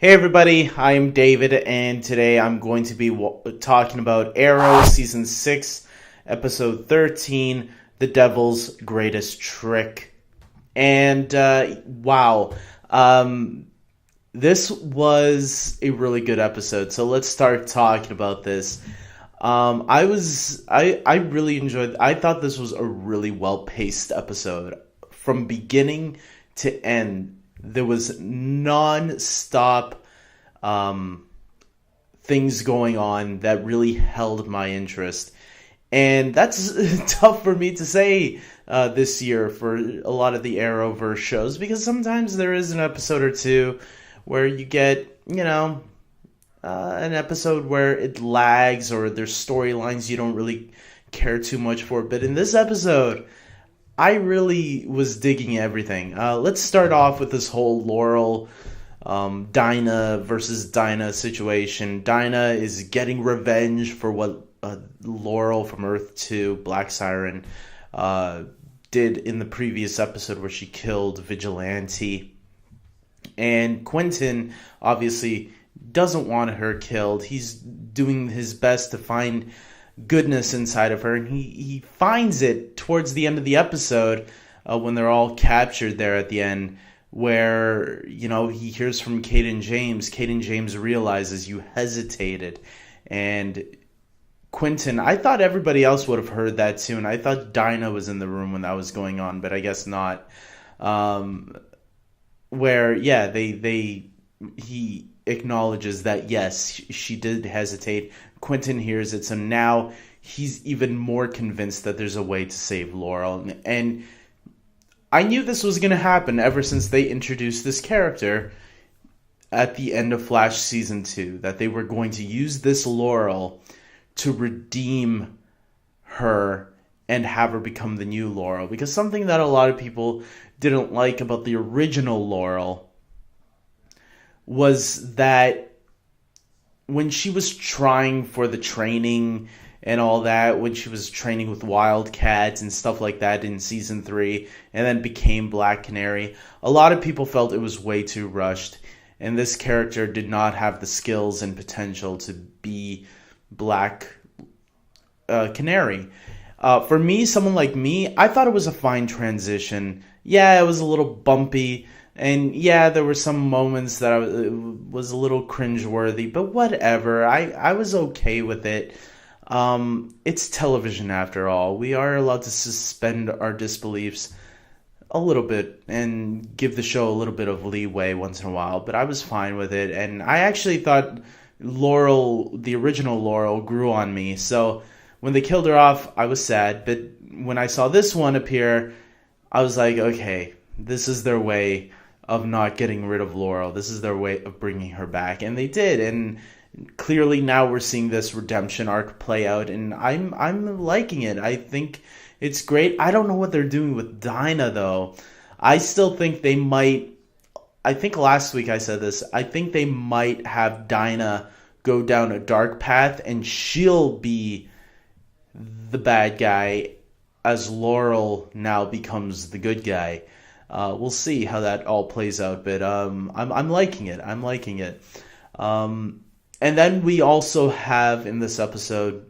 Hey everybody, I'm David, and today I'm going to be talking about Arrow Season 6, Episode 13, The Devil's Greatest Trick. And wow, this was a really good episode, so let's start talking about this. I really enjoyed, I thought this was a really well-paced episode. From beginning to end, there was non-stop things going on that really held my interest. And that's tough for me to say this year for a lot of the Arrowverse shows, because sometimes there is an episode or two where you get, an episode where it lags or there's storylines you don't really care too much for. But in this episode, I really was digging everything. Let's start off with this whole Laurel, Dinah versus Dinah situation. Dinah is getting revenge for what Laurel from Earth 2, Black Siren, did in the previous episode where she killed Vigilante. And Quentin obviously doesn't want her killed. He's doing his best to find goodness inside of her, and he finds it towards the end of the episode when they're all captured there at the end, where he hears from Cayden James. Cayden James realizes you hesitated, and Quentin, I thought everybody else would have heard that too, and I thought Dinah was in the room when that was going on, but I guess not. Where he acknowledges that yes, she did hesitate. Quentin hears it, so now he's even more convinced that there's a way to save Laurel. And I knew this was going to happen ever since they introduced this character at the end of Flash Season 2, that they were going to use this Laurel to redeem her and have her become the new Laurel. Because something that a lot of people didn't like about the original Laurel was that when she was trying for the training and all that, when she was training with Wildcats and stuff like that in Season 3, and then became Black Canary, a lot of people felt it was way too rushed, and this character did not have the skills and potential to be Black Canary. For me, someone like me, I thought it was a fine transition. Yeah, it was a little bumpy, and yeah, there were some moments that was a little cringeworthy, but whatever. I was okay with it. It's television after all. We are allowed to suspend our disbeliefs a little bit and give the show a little bit of leeway once in a while, but I was fine with it. And I actually thought Laurel, the original Laurel, grew on me. So when they killed her off, I was sad, but when I saw this one appear, I was like, okay, this is their way of not getting rid of Laurel. This is their way of bringing her back, and they did. And clearly now we're seeing this redemption arc play out, and I'm liking it. I think it's great. I don't know what they're doing with Dinah though. I still think they might. I think last week I said this. I think they might have Dinah go down a dark path, and she'll be the bad guy as Laurel now becomes the good guy. We'll see how that all plays out, but I'm liking it. I'm liking it. And then we also have in this episode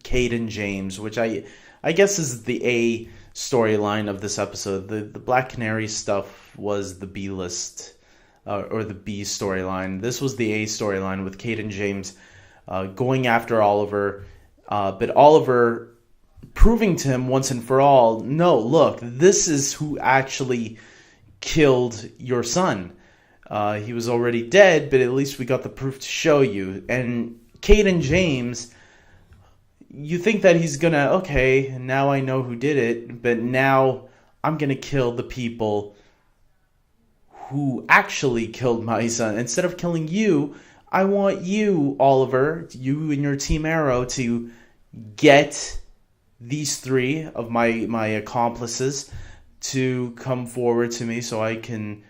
Cayden James, which I guess is the A storyline of this episode. The Black Canary stuff was the B list or the B storyline. This was the A storyline with Cayden James going after Oliver, but Oliver proving to him once and for all, no, look, this is who actually killed your son. He was already dead, but at least we got the proof to show you. And Cayden James, you think that he's gonna, okay, now I know who did it, but now I'm gonna kill the people who actually killed my son. Instead of killing you, I want you, Oliver, you and your Team Arrow, to get these three of my accomplices to come forward to me so I can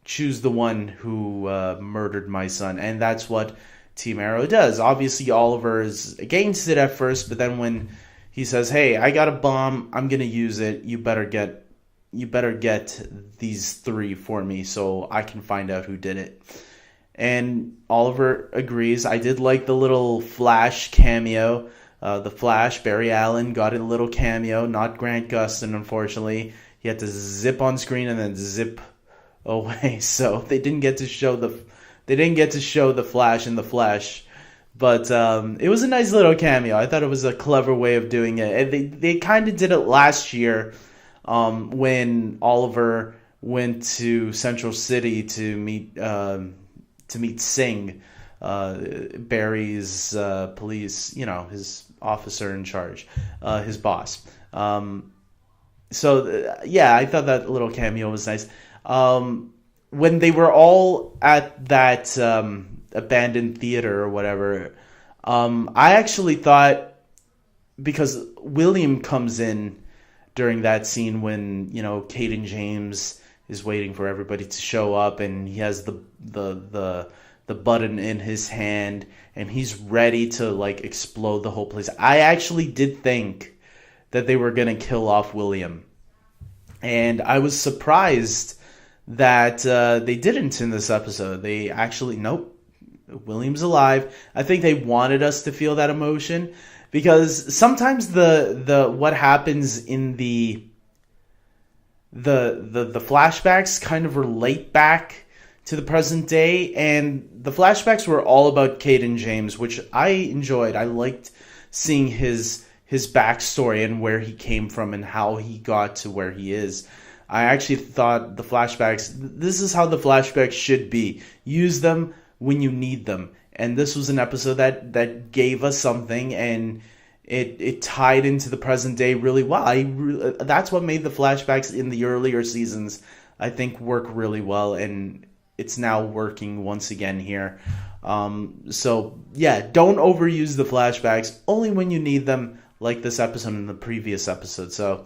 choose the one who murdered my son. And that's what Team Arrow does. Obviously, Oliver is against it at first, but then when he says, hey, I got a bomb, I'm going to use it, you better get these three for me so I can find out who did it. and Oliver agrees. I did like the little Flash cameo. The Flash, Barry Allen, got a little cameo. Not Grant Gustin, unfortunately. He had to zip on screen and then zip away. So they didn't get to show the Flash in the flesh. But it was a nice little cameo. I thought it was a clever way of doing it. And they kind of did it last year when Oliver went to Central City to meet Singh, Barry's police, his officer in charge, his boss. Yeah, I thought that little cameo was nice. When they were all at that abandoned theater or whatever, I actually thought, because William comes in during that scene when Cayden James is waiting for everybody to show up, and he has the button in his hand and he's ready to like explode the whole place. I actually did think that they were gonna kill off William, and I was surprised that they didn't in this episode. They actually, nope, William's alive. I think they wanted us to feel that emotion, because sometimes the what happens in the flashbacks kind of relate back to the present day, and the flashbacks were all about Cayden James, which I enjoyed. I liked seeing his backstory and where he came from and how he got to where he is. I actually thought the flashbacks, this is how the flashbacks should be. Use them when you need them. And this was an episode that gave us something, and it tied into the present day really well. That's what made the flashbacks in the earlier seasons, I think, work really well, and it's now working once again here. So yeah, don't overuse the flashbacks, only when you need them, like this episode and the previous episode. So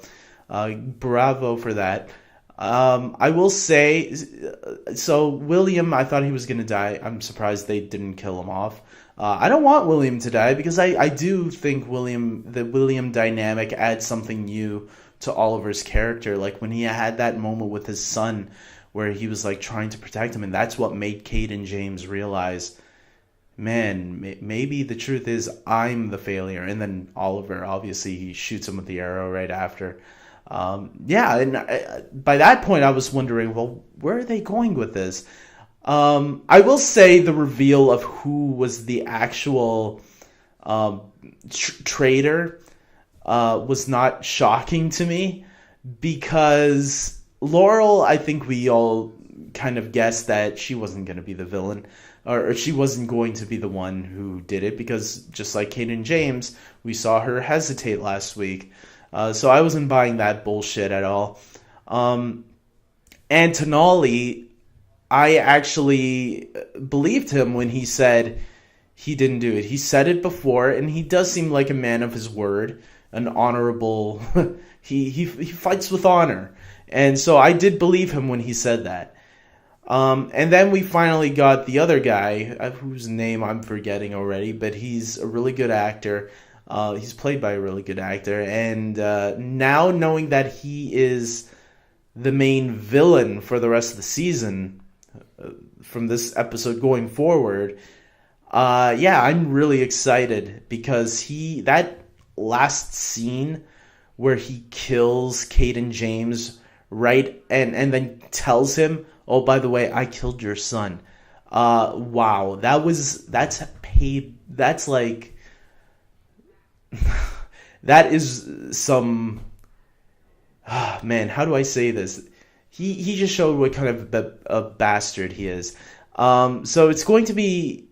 bravo for that. I will say, so William, I thought he was going to die. I'm surprised they didn't kill him off. I don't want William to die, because I do think the William dynamic adds something new to Oliver's character. Like when he had that moment with his son where he was like trying to protect him, and that's what made Cayden James realize, man, maybe the truth is I'm the failure. And then Oliver, obviously, he shoots him with the arrow right after. Yeah, and by that point I was wondering, well, where are they going with this? I will say the reveal of who was the actual traitor was not shocking to me, because Laurel, I think we all kind of guessed that she wasn't going to be the villain, or she wasn't going to be the one who did it, because just like Cayden James, we saw her hesitate last week. So I wasn't buying that bullshit at all. And Tenali, I actually believed him when he said he didn't do it. He said it before, and he does seem like a man of his word, an honorable. he fights with honor, and so I did believe him when he said that. And then we finally got the other guy, whose name I'm forgetting already, but he's a really good actor. He's played by a really good actor, and now knowing that he is the main villain for the rest of the season, from this episode going forward, yeah, I'm really excited, because that last scene where he kills Cayden James, right, and then tells him, oh, by the way, I killed your son. Wow, that's like that is some, man, how do I say this? He just showed what kind of a bastard he is. So it's going to be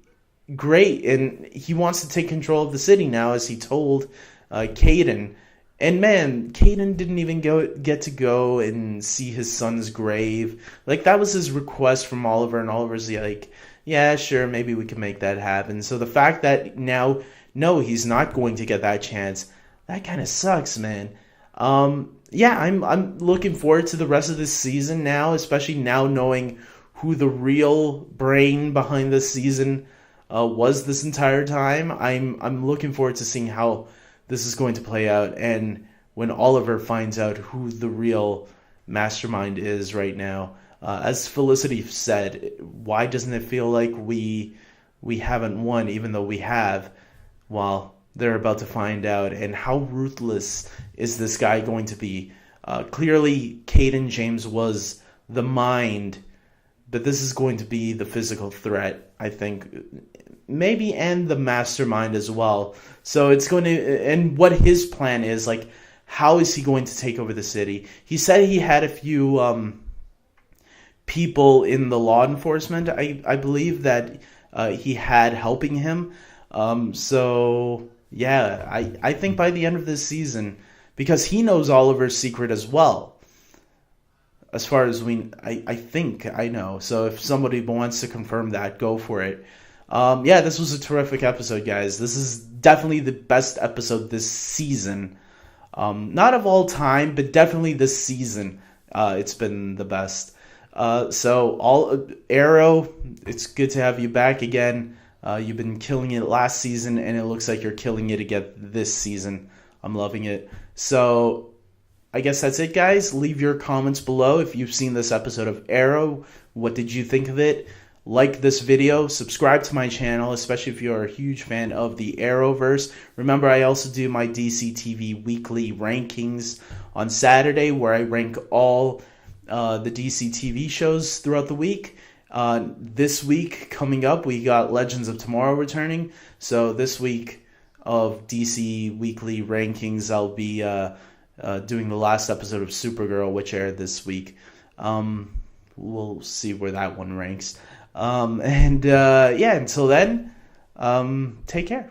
great, and he wants to take control of the city now, as he told Cayden. And man, Cayden didn't even get to go and see his son's grave. Like, that was his request from Oliver, and Oliver's like, yeah, sure, maybe we can make that happen. So the fact that now, no, he's not going to get that chance, that kind of sucks, man. Yeah, I'm looking forward to the rest of this season now, especially now knowing who the real brain behind this season was this entire time. I'm looking forward to seeing how this is going to play out, and when Oliver finds out who the real mastermind is right now, As Felicity said, why doesn't it feel like we haven't won, even though we have? Well, they're about to find out. And how ruthless is this guy going to be? Clearly, Cayden James was the mind, but this is going to be the physical threat, I think, maybe, and the mastermind as well. So it's going to, and what his plan is, like, how is he going to take over the city? He said he had a few people in the law enforcement, I believe, that he had helping him. So yeah, I think by the end of this season, because he knows Oliver's secret as well. As far as I think I know. So if somebody wants to confirm that, go for it. Yeah, this was a terrific episode, guys. This is definitely the best episode this season. Not of all time, but definitely this season. It's been the best. So Arrow, it's good to have you back again. You've been killing it last season, and it looks like you're killing it again this season. I'm loving it. So I guess that's it, guys. Leave your comments below if you've seen this episode of Arrow. What did you think of it? Like this video, subscribe to my channel, especially if you're a huge fan of the Arrowverse. Remember, I also do my DC TV weekly rankings on Saturday, where I rank all the DC TV shows throughout the week. This week coming up, we got Legends of Tomorrow returning. So this week of DC weekly rankings, I'll be doing the last episode of Supergirl, which aired this week. We'll see where that one ranks. Yeah, until then, take care.